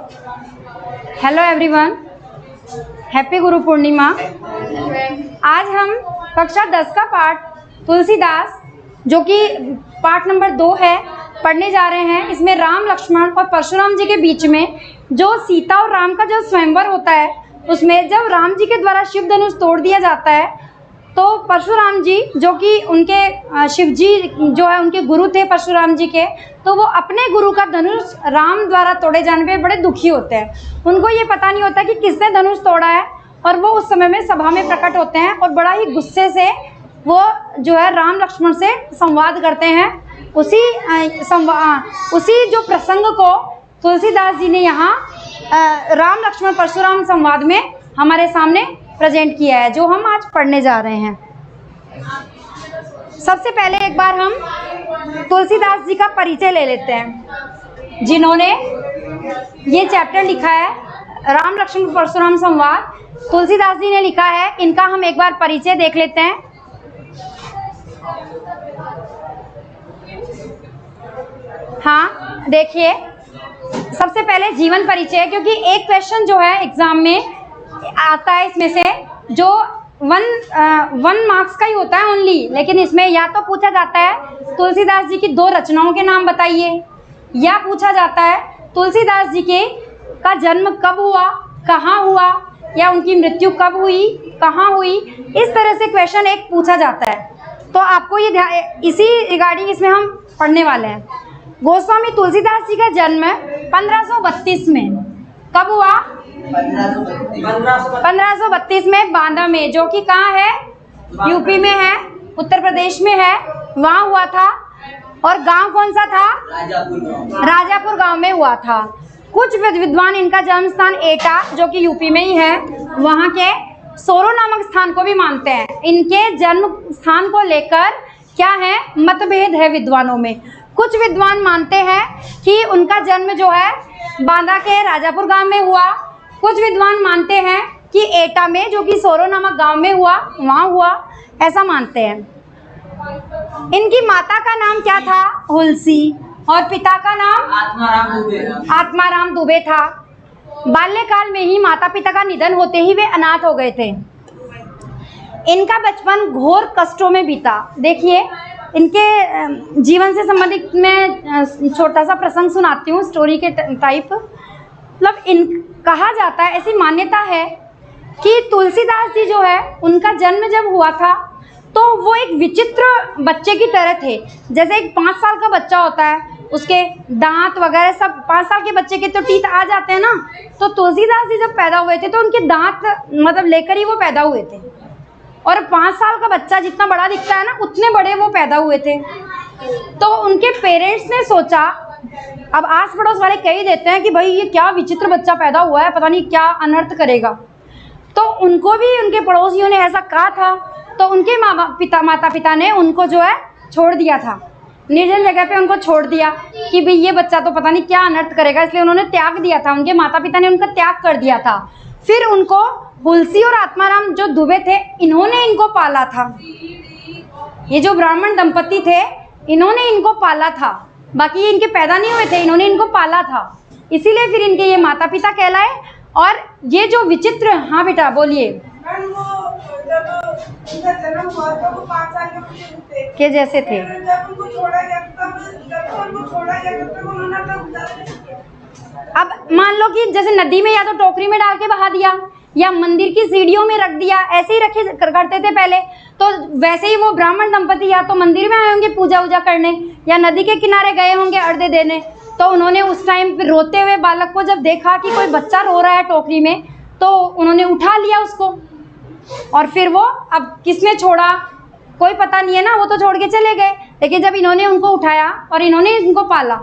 Hello everyone, happy Guru Purnima. आज हम कक्षा 10 का पाठ तुलसीदास, जो कि पाठ नंबर 2 है, पढ़ने जा रहे हैं। इसमें राम, लक्ष्मण और परशुराम जी के बीच में जो सीता और राम का जो स्वयंवर होता है, उसमें जब राम जी के द्वारा शिव धनुष तोड़ दिया जाता है, तो परशुराम जी, जो कि उनके शिव जी जो है उनके गुरु थे परशुराम जी के, तो वो अपने गुरु का धनुष राम द्वारा तोड़े जाने पे बड़े दुखी होते हैं। उनको ये पता नहीं होता कि किसने धनुष तोड़ा है, और वो उस समय में सभा में प्रकट होते हैं और बड़ा ही गुस्से से वो जो है राम लक्ष्मण से संवाद करते हैं। उसी जो प्रसंग को तुलसीदास जी ने यहाँ राम लक्ष्मण परशुराम संवाद में हमारे सामने प्रेजेंट किया है, जो हम आज पढ़ने जा रहे हैं। सबसे पहले एक बार हम तुलसीदास जी का परिचय ले लेते हैं, जिन्होंने ये चैप्टर लिखा है राम लक्ष्मण परशुराम संवाद। तुलसीदास जी ने लिखा है, इनका हम एक बार परिचय देख लेते हैं। हाँ, देखिए, सबसे पहले जीवन परिचय, क्योंकि एक क्वेश्चन जो है एग्जाम में आता है, इसमें से जो वन मार्क्स का ही होता है ओनली, लेकिन इसमें या तो पूछा जाता है तुलसीदास जी की 2 रचनाओं के नाम बताइए, या पूछा जाता है तुलसीदास जी के का जन्म कब हुआ, कहाँ हुआ, या उनकी मृत्यु कब हुई, कहाँ हुई। इस तरह से क्वेश्चन एक पूछा जाता है। तो आपको ये इसी रिगार्डिंग इसमें हम पढ़ने वाले हैं। गोस्वामी तुलसीदास जी का जन्म 1532 में कब हुआ? 1532 में बांदा में, जो कि कहाँ है? यूपी में है, उत्तर प्रदेश में है, वहाँ हुआ था। और गांव कौन सा था? राजापुर गांव में हुआ था। कुछ विद्वान इनका जन्म स्थान एटा, जो कि यूपी में ही है, वहाँ के सोरो नामक स्थान को भी मानते हैं। इनके जन्म स्थान को लेकर क्या है? मतभेद है विद्वानों में। कुछ विद्वान मानते हैं कि उनका जन्म जो है बांदा के राजापुर गांव में हुआ। कुछ विद्वान मानते हैं कि एटा में, जो कि सोरो नामक गांव में हुआ, वहाँ हुआ, ऐसा मानते हैं। इनकी माता का नाम क्या था? हुलसी। और पिता का नाम आत्माराम दुबे था। बाल्यकाल में ही माता पिता का निधन होते ही वे अनाथ हो गए थे। इनका बचपन घोर कष्टों में बीता। देखिए, इनके जीवन से संबंधित मैं छोटा सा प्रसंग सुनाती हूँ, स्टोरी के टाइप। मतलब कहा जाता है, ऐसी मान्यता है कि तुलसीदास जी जो है, उनका जन्म जब हुआ था तो वो एक विचित्र बच्चे की तरह थे। जैसे एक 5 साल का बच्चा होता है, उसके दांत वगैरह सब 5 साल के बच्चे के तो टीथ आ जाते हैं ना, तो तुलसीदास जी जब पैदा हुए थे तो उनके दांत मतलब लेकर ही वो पैदा हुए थे। और 5 साल का बच्चा जितना बड़ा दिखता है ना, उतने बड़े वो पैदा हुए थे। तो उनके पेरेंट्स ने सोचा, अब आस पड़ोस वाले कह ही देते हैं कि भाई ये क्या विचित्र बच्चा पैदा हुआ है, पता नहीं क्या अनर्थ करेगा। तो उनको भी उनके पड़ोसियों ने ऐसा कहा था, तो उनके माता पिता ने उनको जो है छोड़ दिया था, निर्जन जगह पे उनको छोड़ दिया कि भाई ये बच्चा तो पता नहीं क्या अनर्थ करेगा, इसलिए उन्होंने त्याग दिया था। उनके माता पिता ने उनका त्याग कर दिया था। फिर उनको हुलसी और आत्माराम जो दुबे थे, इन्होंने इनको पाला था। ये जो ब्राह्मण दंपति थे, इन्होंने इनको पाला था, बाकी ये इनके पैदा नहीं हुए थे, इन्होंने इनको पाला था, इसीलिए फिर इनके ये माता पिता कहलाए। और ये जो विचित्र, हाँ बेटा बोलिए, के जैसे थे। अब मान लो कि जैसे नदी में या तो टोकरी में डाल के बहा दिया, या मंदिर की सीढ़ियों में रख दिया, ऐसे ही रखे करते थे पहले। तो वैसे ही वो ब्राह्मण दंपति या तो मंदिर में आए होंगे पूजा वूजा करने, या नदी के किनारे गए होंगे अर्घ्य देने। तो उन्होंने उस टाइम रोते हुए बालक को जब देखा कि कोई बच्चा रो रहा है टोकरी में, तो उन्होंने उठा लिया उसको। और फिर वो, अब किसने छोड़ा कोई पता नहीं है ना, वो तो छोड़ के चले गए, लेकिन जब इन्होंने उनको उठाया और इन्होंने इनको पाला,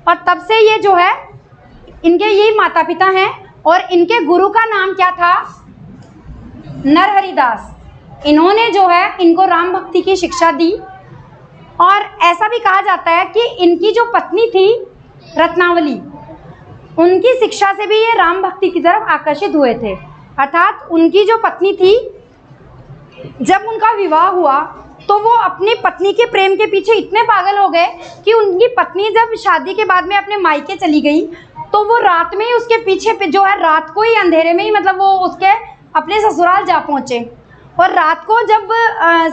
और तब से ये जो है इनके ये माता पिता हैं। और इनके गुरु का नाम क्या था? नरहरिदास। इन्होंने जो है इनको राम भक्ति की शिक्षा दी। और ऐसा भी कहा जाता है कि इनकी जो पत्नी थी रत्नावली, उनकी शिक्षा से भी ये राम भक्ति की तरफ आकर्षित हुए थे। अर्थात उनकी जो पत्नी थी, जब उनका विवाह हुआ तो वो अपनी पत्नी के प्रेम के पीछे इतने पागल हो गए कि उनकी पत्नी जब शादी के बाद में अपने मायके चली गई, तो वो रात में ही उसके पीछे पे जो है, रात को ही अंधेरे में ही मतलब वो उसके अपने ससुराल जा पहुँचे। और रात को जब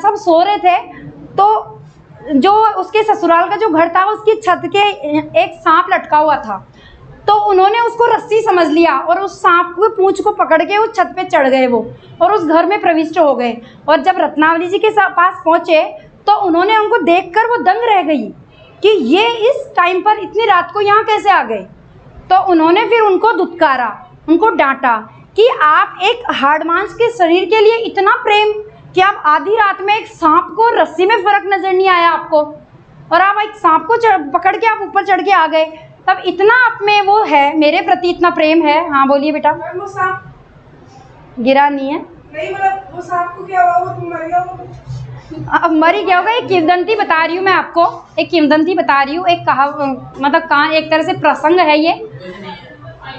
सब सो रहे थे तो जो उसके ससुराल का जो घर था उसकी छत के एक सांप लटका हुआ था। तो उन्होंने उसको रस्सी समझ लिया और उस सांप को पूंछ को पकड़ के उस छत पे चढ़ गए वो, और उस घर में प्रविष्ट हो गए। और जब रत्नावली जी के पास पहुँचे तो उन्होंने उनको देखकर वो दंग रह गई कि ये इस टाइम पर इतनी रात को यहाँ कैसे आ गए। तो उन्होंने फिर उनको धुतकारा, उनको डांटा कि आप एक हाड़ मांस के शरीर के लिए इतना प्रेम कि आप आधी रात में एक सांप को रस्सी में फर्क नजर नहीं आया आपको, और आप एक सांप को पकड़ के आप ऊपर चढ़ के आ गए। तब इतना आप में वो है, मेरे प्रति इतना प्रेम है। हाँ बोलिए बेटा। वो सांप गिरा नहीं है? नहीं, मतलब वो सांप को क्या हुआ, वो तुम मर गया? अब मर ही गया होगा। एक किंवदंती बता रही हूँ मैं आपको, एक किंवदंती बता रही हूँ, एक मतलब एक तरह से प्रसंग है ये।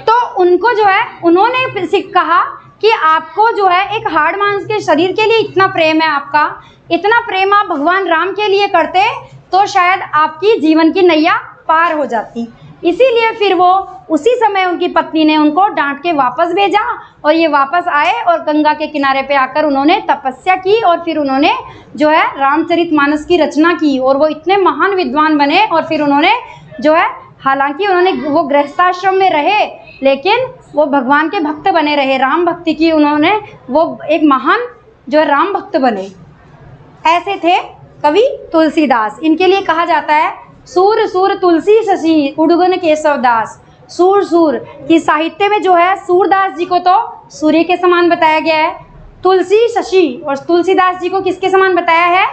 तो उनको जो है, उन्होंने कहा कि आपको जो है एक हाड़ मांस के शरीर के लिए इतना प्रेम है, आपका इतना प्रेम आप भगवान राम के लिए करते तो शायद आपकी जीवन की नैया पार हो जाती। इसीलिए फिर वो उसी समय उनकी पत्नी ने उनको डांट के वापस भेजा, और ये वापस आए और गंगा के किनारे पे आकर उन्होंने तपस्या की, और फिर उन्होंने जो है रामचरितमानस की रचना की, और वो इतने महान विद्वान बने। और फिर उन्होंने जो है, हालांकि उन्होंने वो गृहस्थाश्रम में रहे लेकिन वो भगवान के भक्त बने रहे, राम भक्ति की उन्होंने, वो एक महान जो है राम भक्त बने। ऐसे थे कवि तुलसीदास। इनके लिए कहा जाता है सूर सूर तुलसी शशि उड़गन केशव दास। सूर सूर की साहित्य में जो है सूरदास जी को तो सूर्य के समान बताया गया है, तुलसी शशि, और तुलसीदास जी को किसके समान बताया है?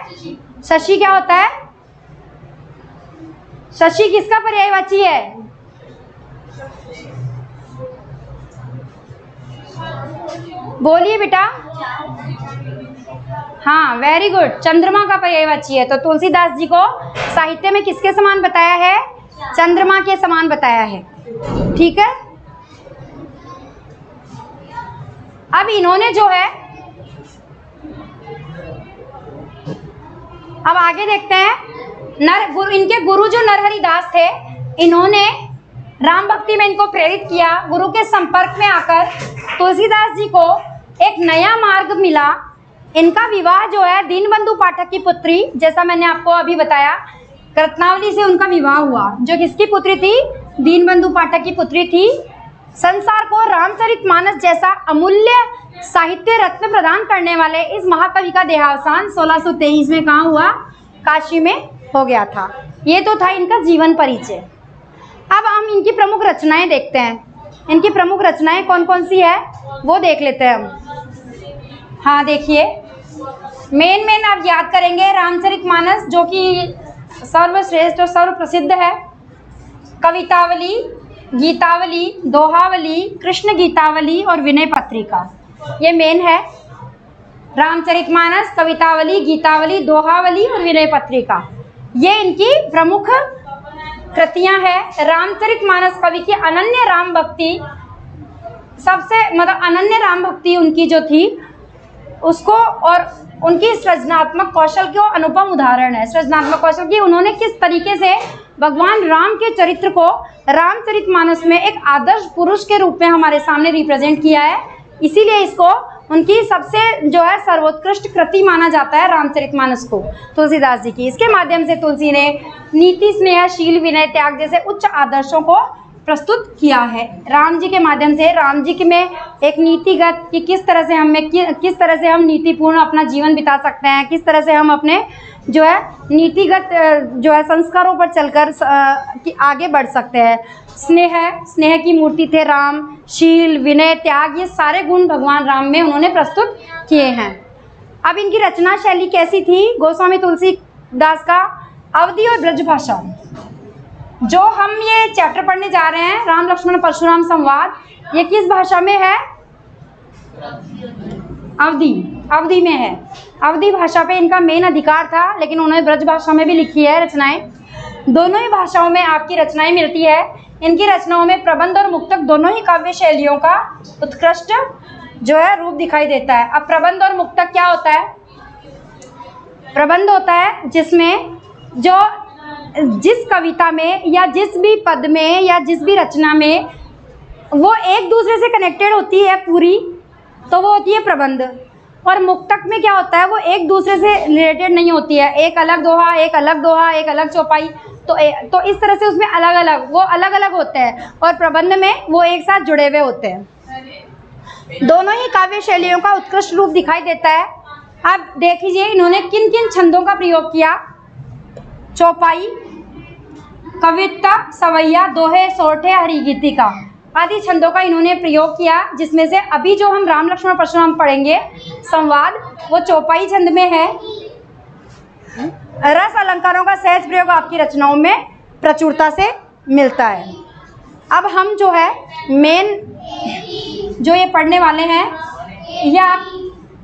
शशि क्या होता है? शशि किसका पर्यायवाची है? बोलिए बेटा। हाँ वेरी गुड, चंद्रमा का पर्यायवाची है। तो तुलसीदास जी को साहित्य में किसके समान बताया है? चंद्रमा के समान बताया है। ठीक है। अब इन्होंने जो है, अब आगे देखते हैं। इनके गुरु जो नरहरि दास थे, इन्होंने राम भक्ति में इनको प्रेरित किया। गुरु के संपर्क में आकर तुलसीदास जी को एक नया मार्ग मिला। इनका विवाह जो है दीनबंधु पाठक की पुत्री, जैसा मैंने आपको अभी बताया, रत्नावली से उनका विवाह हुआ, जो किसकी पुत्री थी? दीनबंधु पाठक की पुत्री थी। संसार को रामचरितमानस जैसा अमूल्य साहित्य रत्न प्रदान करने वाले इस महाकवि का देहावसान 1623 में कहाँ हुआ? काशी में हो गया था। ये तो था इनका जीवन परिचय। अब हम इनकी प्रमुख रचनाएं देखते हैं। इनकी प्रमुख रचनाएं कौन कौन सी है वो देख लेते हैं हम। हाँ देखिए, मेन आप याद करेंगे रामचरितमानस, जो कि सर्वश्रेष्ठ और सर्व प्रसिद्ध है। कवितावली, गीतावली, दोहावली, कृष्ण गीतावली और विनय पत्रिका, ये मेन है। रामचरितमानस, कवितावली, गीतावली, दोहावली और विनय पत्रिका, ये इनकी प्रमुख कृतियां हैं। रामचरितमानस कवि की अनन्य राम भक्ति, सबसे मतलब अनन्य राम भक्ति उनकी जो थी उसको, और उनकी सृजनात्मक कौशल के अनुपम उदाहरण है। सृजनात्मक कौशल की उन्होंने किस तरीके से भगवान राम के चरित्र को रामचरितमानस में एक आदर्श पुरुष के रूप में हमारे सामने रिप्रेजेंट किया है, इसीलिए इसको उनकी सबसे जो है सर्वोत्कृष्ट कृति माना जाता है रामचरितमानस को, तुलसीदास जी की। इसके माध्यम से तुलसी ने नीति, स्नेह, शील, विनय, त्याग जैसे उच्च आदर्शों को प्रस्तुत किया है। राम जी के माध्यम से, राम जी के में एक नीतिगत कि किस तरह से हम नीतिपूर्ण अपना जीवन बिता सकते हैं, किस तरह से हम अपने जो है नीतिगत जो है संस्कारों पर चलकर आगे बढ़ सकते हैं। स्नेह की मूर्ति थे राम, शील, विनय, त्याग, ये सारे गुण भगवान राम में उन्होंने प्रस्तुत किए हैं। अब इनकी रचना शैली कैसी थी? गोस्वामी तुलसीदास का अवधी और ब्रज भाषा, जो हम ये चैप्टर पढ़ने जा रहे हैं, राम लक्ष्मण परशुराम संवाद, ये किस भाषा में है? अवधी में है। अवधी भाषा पे इनका मेन अधिकार था, लेकिन उन्होंने ब्रज भाषा में भी लिखी है रचनाएं। दोनों ही भाषाओं में आपकी रचनाएं मिलती है। इनकी रचनाओं में प्रबंध और मुक्तक दोनों ही काव्य शैलियों का उत्कृष्ट जो है रूप दिखाई देता है। अब प्रबंध और मुक्तक क्या होता है? प्रबंध होता है जिसमें जो जिस कविता में या जिस भी पद में या जिस भी रचना में वो एक दूसरे से कनेक्टेड होती है पूरी, तो वो होती है प्रबंध। और मुक्तक में क्या होता है, वो एक दूसरे से रिलेटेड नहीं होती है, एक अलग दोहा, एक अलग दोहा, एक अलग चौपाई, तो इस तरह से उसमें अलग अलग होते हैं। और प्रबंध में वो एक साथ जुड़े हुए होते हैं। दोनों ही काव्य शैलियों का उत्कृष्ट रूप दिखाई देता है। अब देखिए इन्होंने किन किन छंदों का प्रयोग किया। चौपाई, कविता, सवैया, दोहे, सोठे, हरिगीतिका आदि छंदों का इन्होंने प्रयोग किया, जिसमें से अभी जो हम राम लक्ष्मण परशुराम पढ़ेंगे संवाद, वो चौपाई छंद में है। रस अलंकारों का सहज प्रयोग आपकी रचनाओं में प्रचुरता से मिलता है। अब हम जो है मेन जो ये पढ़ने वाले हैं,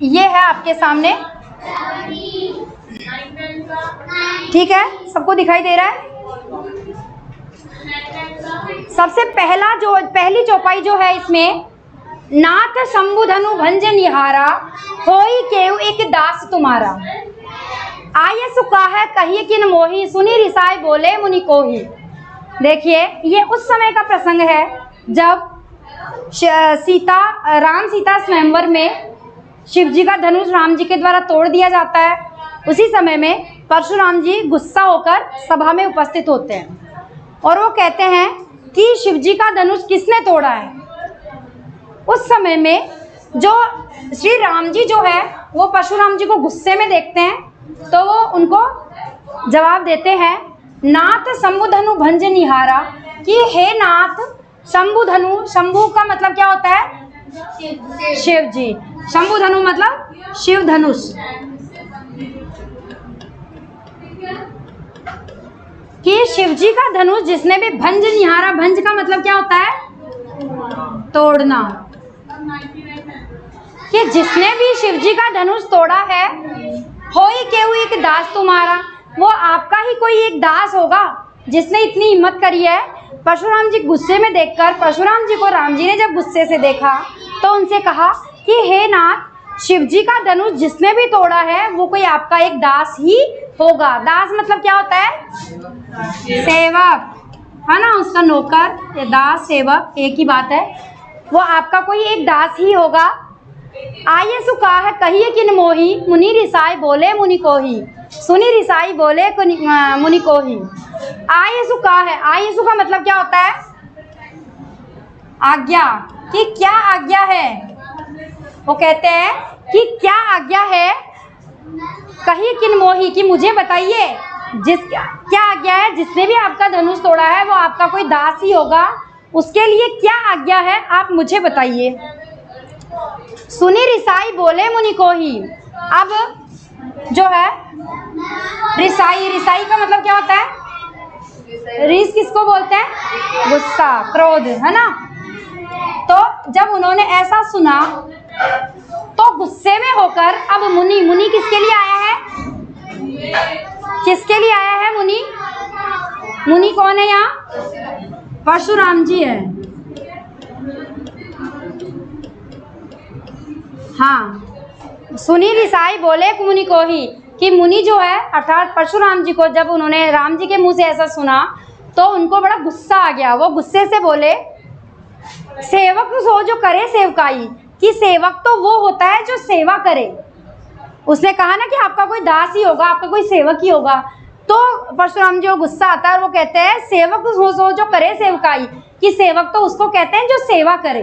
ये है आपके सामने, ठीक है, सबको दिखाई दे रहा है। सबसे पहली चौपाई जो है इसमें, नाथ शंभु धनु भंज निहारा, होई केउ एक दास तुम्हारा, आये सुका है कहिए किन मोही, सुनी रिसाई बोले मुनि कोही। देखिए ये उस समय का प्रसंग है जब राम सीता स्वयंवर में शिव जी का धनुष राम जी के द्वारा तोड़ दिया जाता है। उसी समय में परशुराम जी गुस्सा होकर सभा में उपस्थित होते हैं और वो कहते हैं कि शिव जी का धनुष किसने तोड़ा है। उस समय में जो श्री राम जी जो है वो परशुराम जी को गुस्से में देखते हैं, तो वो उनको जवाब देते हैं, नाथ शंभु धनु भंज निहारा, कि हे नाथ शंभु धनु, शंभु का मतलब क्या होता है, शिव जी, शंभु धनु मतलब शिव धनुष, कि शिव जी का धनुष जिसने भी भंज निहारा, भंज का मतलब क्या होता है, तोड़ना, कि जिसने भी शिव जी का धनुष तोड़ा है, होई केहू एक दास तुम्हारा, वो आपका ही कोई एक दास होगा जिसने इतनी हिम्मत करी है। परशुराम जी गुस्से में देखकर, परशुराम जी को राम जी ने जब गुस्से से देखा तो उनसे कहा कि हे नाथ, शिव जी का धनुष जिसने भी तोड़ा है वो कोई आपका एक दास ही होगा। दास मतलब क्या होता है, सेवक, है ना, उसका नौकर, या दास सेवक एक ही बात है, वो आपका कोई एक दास ही होगा। आये सुका है कहिए किन मोही, मुनि रिसाई बोले मुनि कोही, सुनी रिसाई बोले मुनि कोही। आये सुका है, आये सु का मतलब क्या होता है, आज्ञा, कि क्या आज्ञा है, वो कहते हैं कि क्या आज्ञा है, कहिए किन मोही, कि मुझे बताइए क्या आज्ञा है, जिसने भी आपका धनुष तोड़ा है वो आपका कोई दास ही होगा, उसके लिए क्या आज्ञा है आप मुझे बताइए। सुनी रिसाई बोले मुनि कोही। अब जो है रिसाई, रिसाई का मतलब क्या होता है, रिस किसको बोलते हैं, गुस्सा, क्रोध, है ना। तो जब उन्होंने ऐसा सुना तो गुस्से में होकर अब मुनि, मुनि किसके लिए आया है, किसके लिए आया है मुनि, मुनि कौन है यहाँ, परशुराम जी है। हाँ, सुनी रिसाई बोले मुनि को ही, कि मुनि जो है अर्थात परशुराम जी को जब उन्होंने राम जी के मुंह से ऐसा सुना तो उनको बड़ा गुस्सा आ गया। वो गुस्से से बोले, सेवक सो जो करे सेवकाई, कि सेवक तो वो होता है जो सेवा करे। उसने कहा ना कि आपका कोई दास ही होगा, आपका कोई सेवक ही होगा। तो परशुराम जी को गुस्सा आता है और वो कहते हैं, सेवक सो जो करे सेवकाई, कि सेवक तो उसको कहते हैं जो सेवा करे।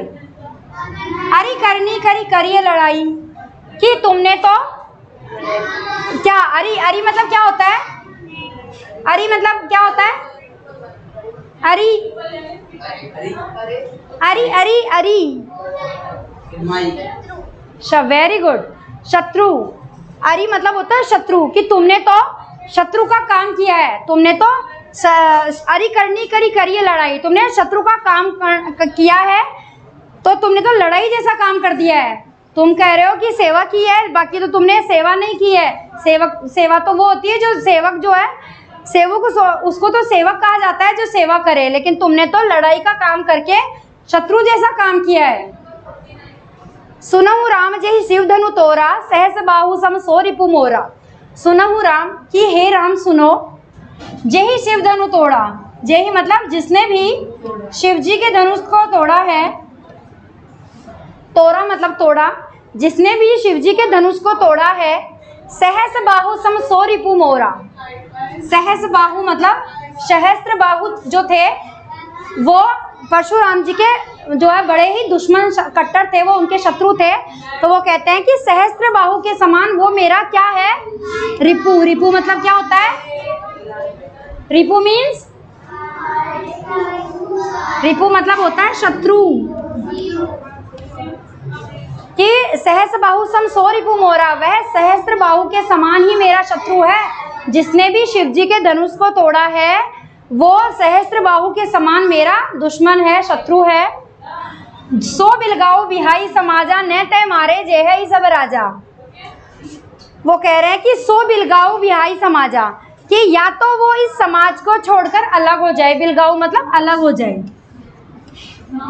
अरे करनी करी करिए लड़ाई, कि तुमने तो क्या, अरी, अरी मतलब क्या होता है, अरी मतलब क्या होता है, अरी, अरी अरी अरी, वेरी गुड, शत्रु। अरी मतलब होता है शत्रु, कि तुमने तो शत्रु का काम किया है, तुमने तो अरी करनी करी करिए लड़ाई, तुमने शत्रु का काम किया है, तो तुमने तो लड़ाई जैसा काम कर दिया है। तुम कह रहे हो कि सेवा की है, बाकी तो तुमने सेवा नहीं की है। सेवा तो वो होती है जो सेवक जो है, सेवक उसको तो सेवक कहा जाता है जो सेवा करे, लेकिन तुमने तो लड़ाई का काम करके शत्रु जैसा काम किया है। सुनहु राम जहि शिव धनु तोरा, सहस बाहु सम सो रिपु मोरा। सुनहु राम, कि हे राम सुनो, जहि शिव धनु तोड़ा, जेहि मतलब जिसने भी शिव जी के धनुष को तोड़ा है, तोड़ा मतलब तोड़ा, जिसने भी शिव जी के धनुष को तोड़ा है, सहस बाहु सम सो रिपु मोरा। सहस बाहु मतलब सहस्त्र बाहु जो थे वो परशुराम जी के जो है बड़े ही दुश्मन कट्टर थे, वो उनके शत्रु थे। तो वो कहते हैं कि सहस्त्र बाहु के समान वो मेरा क्या है, रिपु। रिपु मतलब क्या होता है, रिपु मीन्स, रिपु मतलब होता है शत्रु। कि सहस्त्र बाहु सम सो रिपु मोरा, वह सहस्त्र बाहु के समान ही मेरा शत्रु है। जिसने भी शिव जी के धनुष को तोड़ा है वो सहस्त्र बाहु के समान मेरा दुश्मन है, शत्रु है। सो बिलगाओ बिहाई समाजा न तय मारे जे है सब राजा। वो कह रहे हैं कि सो बिलगाओ बिहाई समाजा, कि या तो वो इस समाज को छोड़कर अलग हो जाए, बिलगाओ मतलब अलग हो जाए,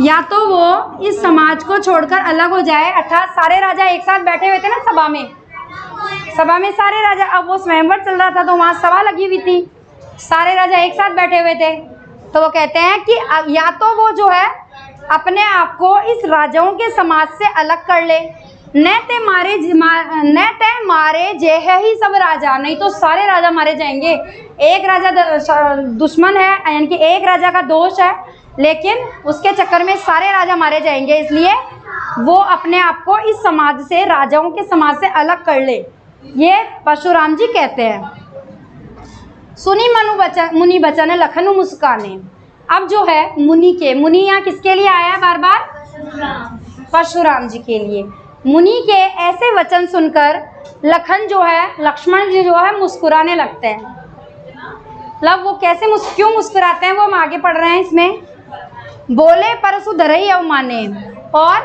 या तो वो इस समाज को छोड़कर अलग हो जाए। अर्थात सारे राजा एक साथ बैठे हुए थे ना सभा में, सभा में सारे राजा, अब वो स्वयंवर चल रहा था तो वहाँ सभा लगी हुई थी, सारे राजा एक साथ बैठे हुए थे। तो वो कहते हैं कि या तो वो जो है अपने आप को इस राजाओं के समाज से अलग कर ले, न ते मारे जे है ही सब राजा, नहीं तो सारे राजा मारे जाएंगे। एक राजा दुश्मन है, यानी कि एक राजा का दोष है, लेकिन उसके चक्कर में सारे राजा मारे जाएंगे, इसलिए वो अपने आप को इस समाज से, राजाओं के समाज से अलग कर ले, ये परशुराम जी कहते हैं। सुनी मुनि बचन लखन मुस्काने। अब जो है मुनि के, मुनि यहाँ किसके लिए आया है बार बार, परशुराम जी के लिए। मुनि के ऐसे वचन सुनकर लखन जो है, लक्ष्मण जी जो है मुस्कुराने लगते हैं। मतलब वो कैसे क्यों मुस्कुराते हैं वो हम आगे पढ़ रहे हैं इसमें। बोले परशु धरई अवमाने, और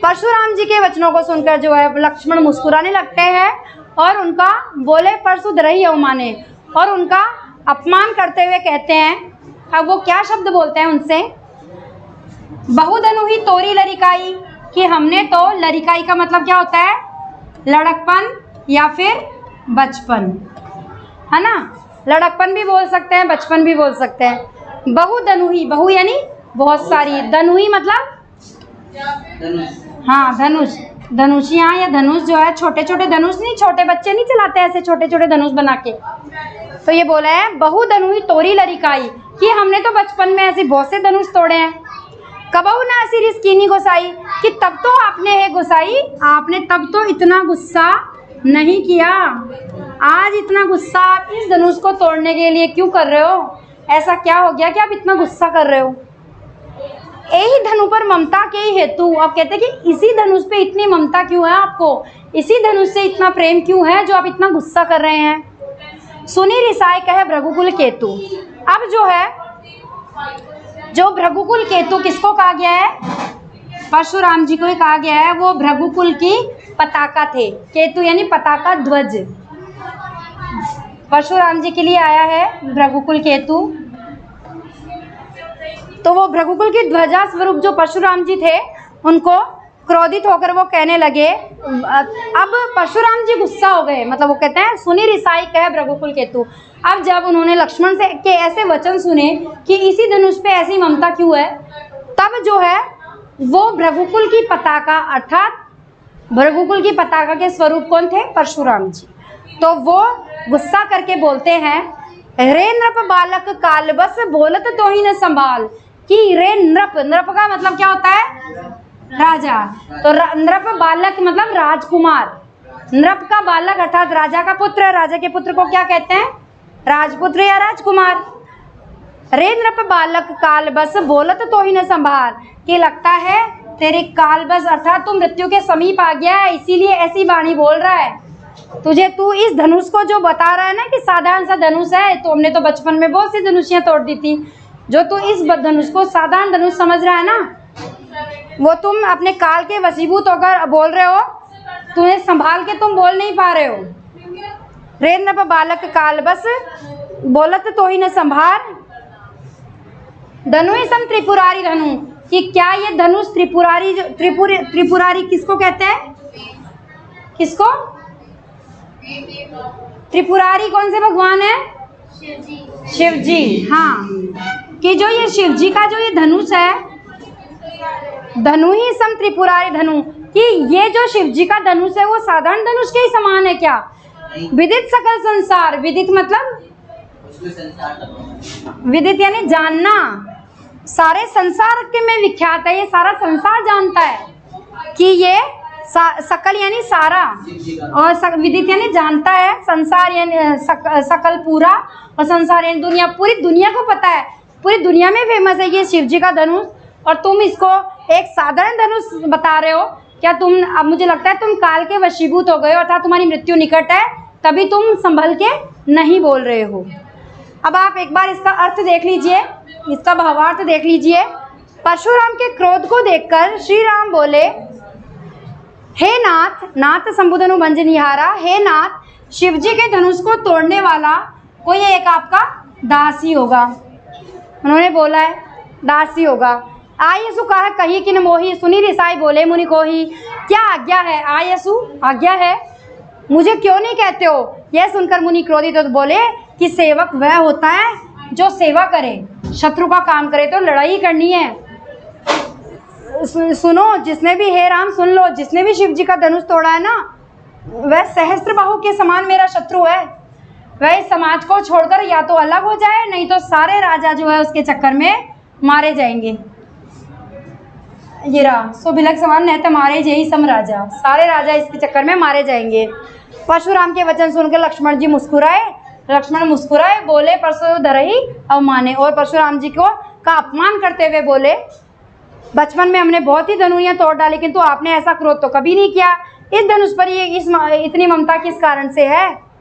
परशुराम जी के वचनों को सुनकर जो है लक्ष्मण मुस्कुराने लगते हैं और उनका बोले परशु धरई अवमाने, और उनका अपमान करते हुए कहते हैं। अब वो क्या शब्द बोलते हैं उनसे, बहुधनु ही तोरी लरिकाई, कि हमने तो, लरिकाई का मतलब क्या होता है, लड़कपन या फिर बचपन, है ना, लड़कपन भी बोल सकते हैं, बचपन भी बोल सकते हैं। बहुधनु ही, बहु यानी बहुत सारी, धनुही मतलब हाँ धनुष, धनुषियाँ या धनुष जो है, छोटे छोटे धनुष नहीं, छोटे बच्चे नहीं चलाते ऐसे छोटे छोटे धनुष बना के। तो ये बोला है बहुधनु ही तोरी लरिकाई, कि हमने तो बचपन में ऐसे बहुत से धनुष तोड़े हैं। कबहू ना ऐसी रिस्कीनी गोसाई, कि तब तो आपने है गोसाई, आपने तब तो इतना गुस्सा नहीं किया, आज इतना गुस्सा आप इस धनुष को तोड़ने के लिए क्यों कर रहे हो, ऐसा क्या हो गया कि आप इतना गुस्सा कर रहे हो। यही धनु पर ममता के ही हेतु, आप कहते हैं कि इसी धनुष पे इतनी ममता क्यों है आपको, इसी धनुष से इतना प्रेम क्यों है जो आप इतना गुस्सा कर रहे हैं। सुनी रिसाई कहे भृगुकुल केतु। अब जो है, जो भृगुकुल केतु किसको कहा गया है, परशुराम जी को ही कहा गया है, वो भृगुकुल की पताका थे। केतु यानी पताका, ध्वज, परशुराम जी के लिए आया है भृगुकुल केतु। तो वो भृगुकुल की ध्वजा स्वरूप जो परशुराम जी थे, उनको क्रोधित होकर वो कहने लगे। अब परशुराम जी गुस्सा हो गए, मतलब वो कहते हैं सुनी रिसाई कहे भृगुकुल केतु। अब जब उन्होंने लक्ष्मण से के ऐसे वचन सुने कि इसी धनुष पे ऐसी ममता क्यों है, तब जो है वो भृगुकुल की पताका, अर्थात भृगुकुल की पताका के स्वरूप कौन थे, परशुराम जी। तो वो गुस्सा करके बोलते हैं, रे नृप बालक कालबस बोलत तो ही न संभाल, कि रे नृप, नृप का मतलब क्या होता है, राजा। तो नृप बालक मतलब राजकुमार, नृप का बालक अर्थात राजा का पुत्र, राजा के पुत्र को क्या कहते हैं, राजपुत्र या राजकुमार। रे नृप बालक कालबस बोलत तो ही न संभाल, कि लगता है तेरे कालबस अर्थात तू मृत्यु के समीप आ गया है, इसीलिए ऐसी वाणी बोल रहा है तुझे। तू इस धनुष को जो बता रहा है ना कि साधारण सा धनुष है, तो हमने तो बचपन में बहुत सी धनुषियाँ तोड़ दी थी, जो तू इस धनुष को साधारण धनुष समझ रहा है ना, वो तुम अपने काल के वशीभूत होकर बोल रहे हो, तुम्हें संभाल के तुम बोल नहीं पा रहे हो। रे नृप बालक कालबस बोलत तो ही न संभार, धनु सम त्रिपुरारी धनु, कि क्या ये धनुष त्रिपुरारी, त्रिपुरारी किसको कहते हैं, किसको, त्रिपुरारी कौन से भगवान है, शिव जी। हाँ, कि जो ये शिव जी का जो ये धनुष है, धनु ही सम त्रिपुरारी धनु, कि ये जो शिव जी का धनुष है वो साधारण धनुष के ही समान है क्या? विदित सकल संसार, विदित मतलब विदित यानी जानना, सारे संसार के में विख्यात है, ये सारा संसार जानता है कि ये सकल यानी सारा, और विदित यानी जानता है, संसार यानी सकल पूरा, और संसार यानी दुनिया, पूरी दुनिया को पता है, पूरी दुनिया में फेमस है ये शिव जी का धनुष। और तुम इसको एक साधारण धनुष बता रहे हो क्या? तुम, अब मुझे लगता है तुम काल के वशीभूत हो गए हो, अर्थात तुम्हारी मृत्यु निकट है, तभी तुम संभल के नहीं बोल रहे हो। अब आप एक बार इसका अर्थ देख लीजिए, इसका भावार्थ देख लीजिए। परशुराम के क्रोध को देखकर श्री राम बोले, हे नाथ, नाथ संबोधनु भंजनिहारा, हे नाथ, शिव जी के धनुष को तोड़ने वाला कोई एक आपका दास ही होगा। उन्होंने बोला है दास ही होगा। आयसु कहा कही कि न मोही, सुनी रिसाई बोले मुनि को ही, क्या आज्ञा है? आयसु आज्ञा है, मुझे क्यों नहीं कहते हो? यह सुनकर मुनि क्रोधित तो बोले कि सेवक वह होता है जो सेवा करे, शत्रु का काम करे तो लड़ाई करनी है। सुनो, जिसने भी, हे राम सुन लो, जिसने भी शिव जी का धनुष तोड़ा है ना, वह सहस्त्रबाहु के समान मेरा शत्रु है। वह इस समाज को छोड़कर या तो अलग हो जाए, नहीं तो सारे राजा जो है उसके चक्कर में मारे जाएंगे। ये रहा सुभिलक समान, नहीं तो मारे जय सम राजा, सारे राजा इसके चक्कर में मारे जाएंगे। परशुराम के वचन सुनकर लक्ष्मण जी मुस्कुराए, लक्ष्मण मुस्कुराए, बोले परशु धरहि अवमाने, और परशुराम जी को का अपमान करते हुए बोले, बचपन में हमने बहुत ही धनुइयाँ तोड़ डाली, किंतु आपने ऐसा क्रोध तो कभी नहीं किया। इस धनुष पर ये इतनी ममता किस कारण से है?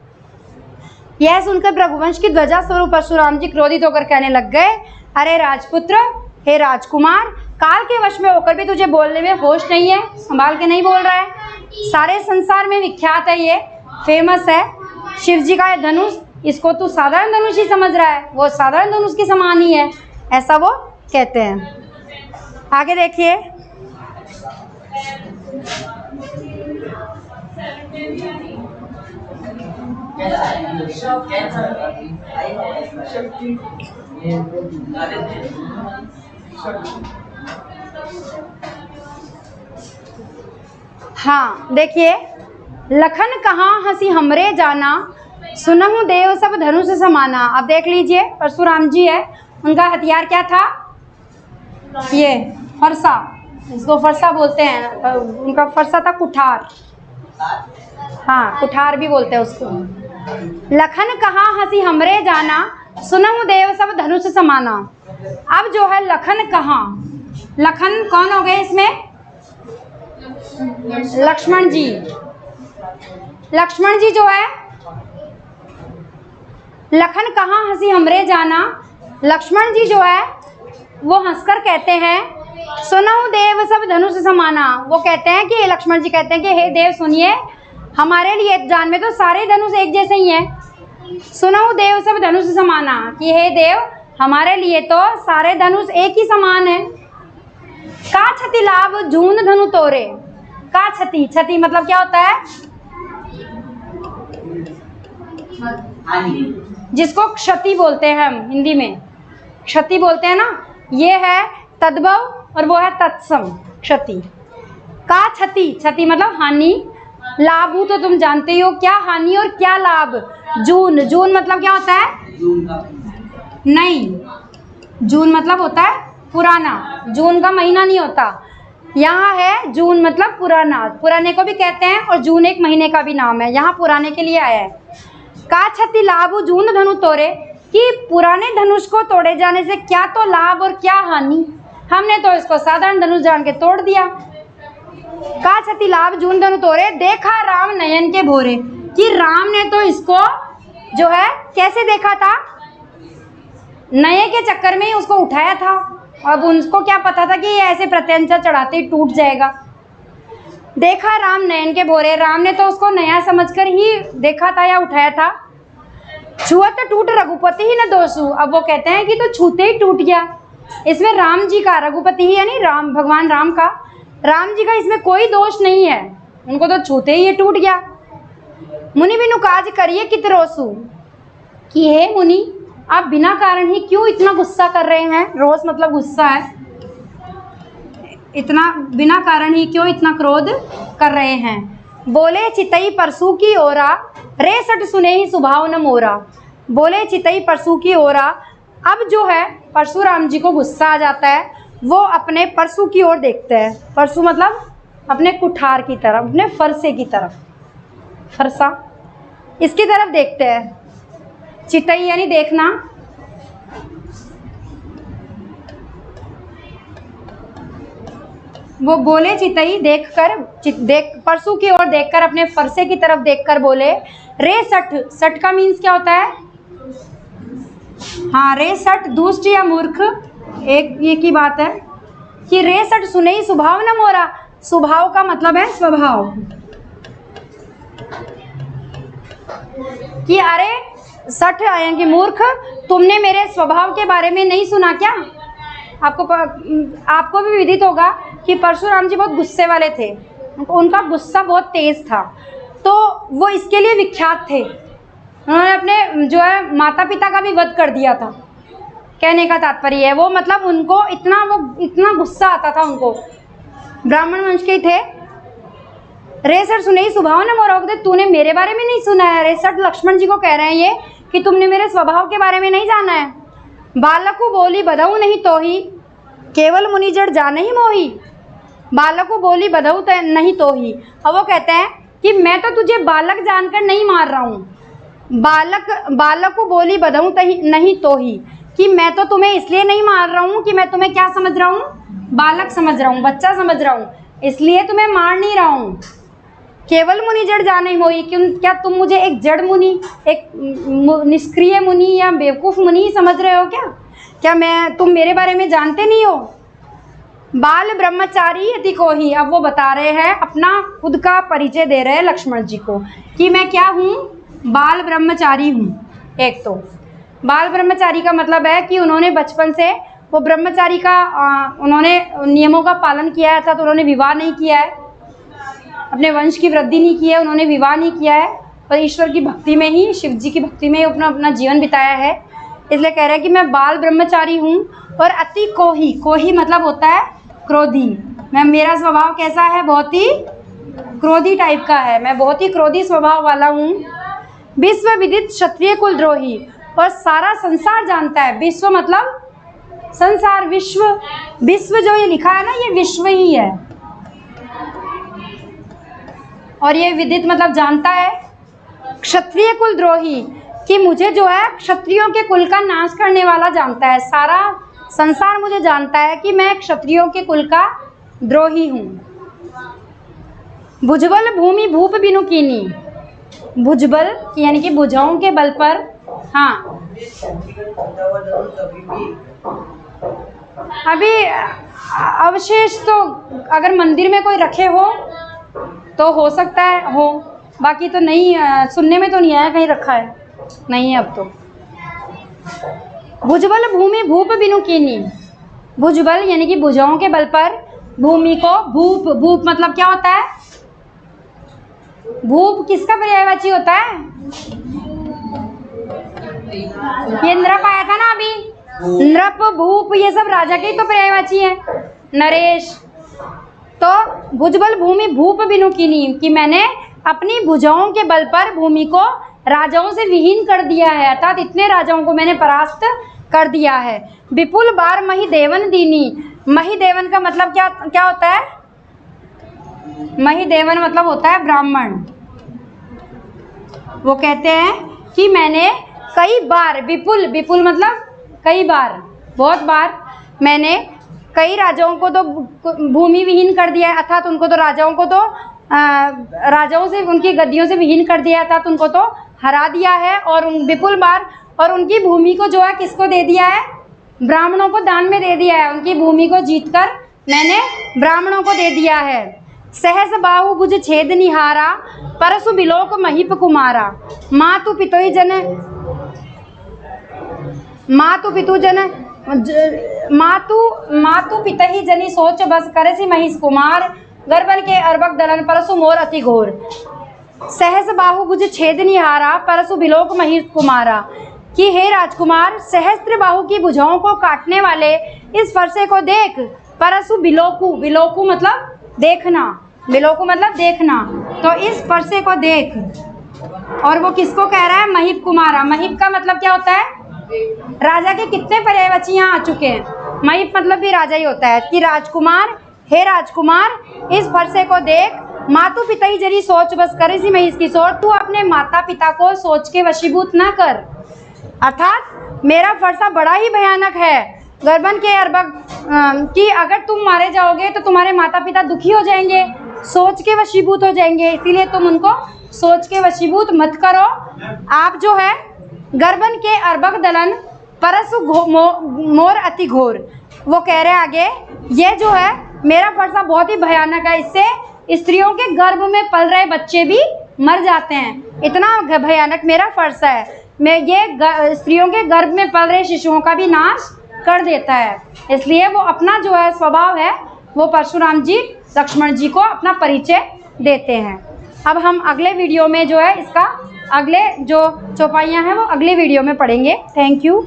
यह सुनकर रघुवंश की ध्वजा स्वरूप परशुराम जी क्रोधित होकर कहने लग गए, अरे राजपुत्र, हे राजकुमार, काल के वश में होकर भी तुझे बोलने में होश नहीं है, संभाल के नहीं बोल रहा है। सारे संसार में विख्यात है, ये फेमस है शिव जी का ये धनुष, इसको तू साधारण धनुष ही समझ रहा है, वो साधारण धनुष के समान ही है, ऐसा वो कहते हैं। आगे देखिए, हाँ देखिए, लखन कहाँ हंसी हमरे जाना, सुनहु देव सब धनुष समाना। अब देख लीजिए, परशुराम जी है, उनका हथियार क्या था? ये फरसा, इसको फरसा बोलते हैं, उनका फरसा था कुठार, हाँ कुठार भी बोलते हैं उसको। लखन कहाँ हंसी हमरे जाना, सुनहु देव सब धनुष समाना। अब जो है लखन कहाँ, लखन कौन हो गए इसमें? लक्ष्मण जी। लक्ष्मण जी जो है, लखन कहाँ हंसी हमरे जाना, लक्ष्मण जी जो है वो हंसकर कहते हैं, सुनहु देव सब धनुष समाना। वो कहते हैं कि लक्ष्मण जी कहते हैं कि हे देव सुनिए, हमारे लिए जान में तो सारे धनुष एक जैसे ही हैं। सुनहु देव सब धनुष समाना, कि हे देव हमारे लिए तो सारे धनुष एक ही समान है। का क्षति लाभ जून धनु तोरे, का क्षति, क्षति मतलब क्या होता है? जिसको क्षति बोलते हैं हम हिंदी में, क्षति बोलते हैं ना, ये है तद्भव और वो है तत्सम क्षति। का क्षति, क्षति मतलब हानि, लाभ तो तुम जानते ही हो, क्या हानि और क्या लाभ। जून, जून मतलब क्या होता है? जून का नहीं, जून मतलब होता है पुराना, जून का महीना नहीं होता। यहाँ है जून मतलब पुराना, पुराने को भी कहते हैं, और जून एक महीने का भी नाम है, यहाँ पुराने के लिए आया है। का क्षति लाभ जून धनु तोड़े, कि पुराने धनुष को तोड़े जाने से क्या तो लाभ और क्या हानि, हमने तो इसको साधारण धनुष जान के तोड़ दिया। का क्षति लाभ जून धनु तोड़े, देखा राम नयन के भोरे, कि राम ने तो इसको जो है कैसे देखा था? नए के चक्कर में ही उसको उठाया था। अब उनको क्या पता था कि ये ऐसे प्रत्यंचा चढ़ाते ही टूट जाएगा। देखा राम नयन के भोरे, राम ने तो उसको नया समझकर ही देखा था या उठाया था। छुअत टूट रघुपति ही न दोषु, अब वो कहते हैं कि तो छूते ही टूट गया। इसमें राम जी का, रघुपति ही यानी राम, भगवान राम का, राम जी का इसमें कोई दोष नहीं है, उनको तो छूते ही ये टूट गया। मुनि बिनु काज करिए कित रोसु, कि हे मुनि आप बिना कारण ही क्यों इतना गुस्सा कर रहे हैं? रोष मतलब गुस्सा है। इतना बिना कारण ही क्यों इतना क्रोध कर रहे हैं? बोले चितई परसू की ओरा, रे सट सुने ही स्वभाव न मोरा। बोले चितई परसू की ओरा। अब जो है परशुराम जी को गुस्सा आ जाता है, वो अपने परसू की ओर देखते हैं। परसू मतलब अपने कुठार की तरफ, अपने फरसे की तरफ, फरसा इसकी तरफ देखते हैं। चितई यानी देखना। वो बोले चितई देखकर, देख परसू की ओर देखकर, अपने फरसे की तरफ देखकर बोले, रे सठ। सठ का मीन्स क्या होता है? हाँ, रे सठ दुष्ट या मूर्ख, एक ही बात है कि रे सठ सुने ही स्वभाव न मोरा। स्वभाव का मतलब है स्वभाव, कि अरे सठ यानी कि मूर्ख, तुमने मेरे स्वभाव के बारे में नहीं सुना क्या? आपको भी विदित होगा कि परशुराम जी बहुत गुस्से वाले थे, उनका गुस्सा बहुत तेज था, तो वो इसके लिए विख्यात थे। उन्होंने अपने जो है माता पिता का भी वध कर दिया था। कहने का तात्पर्य है वो मतलब उनको इतना गुस्सा आता था उनको। ब्राह्मण वंश के थे। रेसठ सुने ही स्वभाव न मोरा, तूने मेरे बारे में नहीं सुना है। रेसठ लक्ष्मण जी को कह रहे हैं ये कि तुमने मेरे स्वभाव के बारे में नहीं जाना है। बालकु बोली बधऊ नहीं तो ही, केवल मुनि जड़ जान ही मोही। बालकु बोली बधऊ नहीं तो ही। अब वो कहते हैं कि मैं तो तुझे बालक जानकर नहीं मार रहा हूँ। बालकु बोली बधऊ नहीं तो ही, कि मैं तो तुम्हें इसलिए नहीं मार रहा हूँ कि मैं तुम्हें क्या समझ रहा हूँ? बालक समझ रहा हूँ, बच्चा समझ रहा हूँ, इसलिए तुम्हें मार नहीं रहा हूँ। केवल मुनि जड़ जान ही मोही, क्या तुम मुझे एक जड़ मुनि, एक निष्क्रिय मुनि या बेवकूफ़ मुनि समझ रहे हो क्या तुम मेरे बारे में जानते नहीं हो? बाल ब्रह्मचारी यदि को ही, अब वो बता रहे हैं, अपना खुद का परिचय दे रहे हैं लक्ष्मण जी को कि मैं क्या हूँ? बाल ब्रह्मचारी हूँ। एक तो बाल ब्रह्मचारी का मतलब है कि उन्होंने बचपन से वो ब्रह्मचारी का उन्होंने नियमों का पालन किया है, अर्थात उन्होंने विवाह नहीं किया है, अपने वंश की वृद्धि नहीं की है, उन्होंने विवाह नहीं किया है, और ईश्वर की भक्ति में ही, शिव जी की भक्ति में ही अपना जीवन बिताया है। इसलिए कह रहे हैं कि मैं बाल ब्रह्मचारी हूँ। और अति कोही मतलब होता है क्रोधी। मेरा स्वभाव कैसा है? बहुत ही क्रोधी टाइप का है, मैं बहुत ही क्रोधी स्वभाव वाला हूँ। विश्व विदित क्षत्रिय कुल द्रोही, और सारा संसार जानता है। विश्व मतलब संसार, विश्व जो ये लिखा है ना, ये विश्व ही है, और ये विदित मतलब जानता है। क्षत्रिय कुल द्रोही, कि मुझे जो है क्षत्रियों के कुल का नाश करने वाला जानता है। सारा संसार मुझे जानता है कि मैं क्षत्रियों के कुल का द्रोही हूँ। भुजबल भूमि भूप बिनु कीनी, भुजबल यानी कि भुजाओं के बल पर। हाँ, अभी अवशेष तो अगर मंदिर में कोई रखे हो तो हो सकता है हो, बाकी तो नहीं, सुनने में तो नहीं आया कहीं रखा है, नहीं है अब तो। भुजबल भूमि भूप बिनु कीनी, भुजबल यानी कि भुजाओं के बल पर, भूमि को भूप मतलब क्या होता है? भूप किसका पर्यायवाची होता है? ये नृप आया था ना अभी, नृप भूप ये सब राजा के ही तो पर्यायवाची है। नरेश, तो भुजबल भूमि भूप बिनु कीनी, कि मैंने अपनी भुजाओं के बल पर भूमि को राजाओं से विहीन कर दिया है, अर्थात इतने राजाओं को मैंने परास्त कर दिया है। विपुल बार मही देवन दीनी, मही देवन का मतलब क्या होता है? मही देवन मतलब होता है ब्राह्मण। वो कहते हैं कि मैंने कई बार, विपुल मतलब कई बार, बहुत बार, मैंने कई राजाओं को तो भूमि विहीन कर दिया है, अर्थात उनको तो राजाओं को तो राजाओं से, उनकी गद्दियों से विहीन कर दिया है, अर्थात उनको तो हरा दिया है। और विपुल बार, और उनकी भूमि को जो है किसको दे दिया है? ब्राह्मणों को दान में दे दिया है। उनकी भूमि को जीतकर मैंने ब्राह्मणों को दे दिया है। सहस बाहु भुज छेद निहारा, परसु बिलोक महीप कुमारा। मातु पितोई जन, मातु पितु जन, मातु पितहि जनी सोच बस करसी महिष कुमार। गर्भन के अर्भक दलन परसु मोर अति घोर। सहस बाहु भुज छेद निहारा, परसु बिलोक महिष कुमारा। कि हे राजकुमार, सहस्त्र बाहु की भुजाओं को काटने वाले इस फरसे को देख। परसु बिलोकु, बिलोकु मतलब देखना, बिलोकु मतलब देखना, तो इस फरसे को देख। और वो किसको कह रहा है? महिप कुमारा। महिप का मतलब क्या होता है? राजा के कितने पर्यायवाची यहाँ आ चुके हैं, महिप मतलब भी राजा ही होता है। कि राजकुमार, हे राजकुमार, इस फरसे को देख। मातु पिता ही जरी सोच बस कर, इसी में इसकी सोच, तू अपने माता पिता को सोच के वशीभूत ना कर। अर्थात मेरा फरसा बड़ा ही भयानक है, गर्भन के अर्भक कि अगर तुम मारे जाओगे तो तुम्हारे माता पिता दुखी हो जाएंगे, सोच के वशीभूत हो जाएंगे, इसीलिए तुम उनको सोच के वशीभूत मत करो। आप जो है गर्भन के अर्भक दलन परसु मोर अति घोर, वो कह रहे हैं आगे, ये जो है मेरा फरसा बहुत ही भयानक है, इससे स्त्रियों के गर्भ में पल रहे बच्चे भी मर जाते हैं, इतना भयानक मेरा फरसा है। मैं ये स्त्रियों के गर्भ में पल रहे शिशुओं का भी नाश कर देता है। इसलिए वो अपना जो है स्वभाव है, वो परशुराम जी लक्ष्मण जी को अपना परिचय देते हैं। अब हम अगले वीडियो में जो है इसका अगले जो चौपाइयाँ हैं वो अगले वीडियो में पढ़ेंगे। Thank you.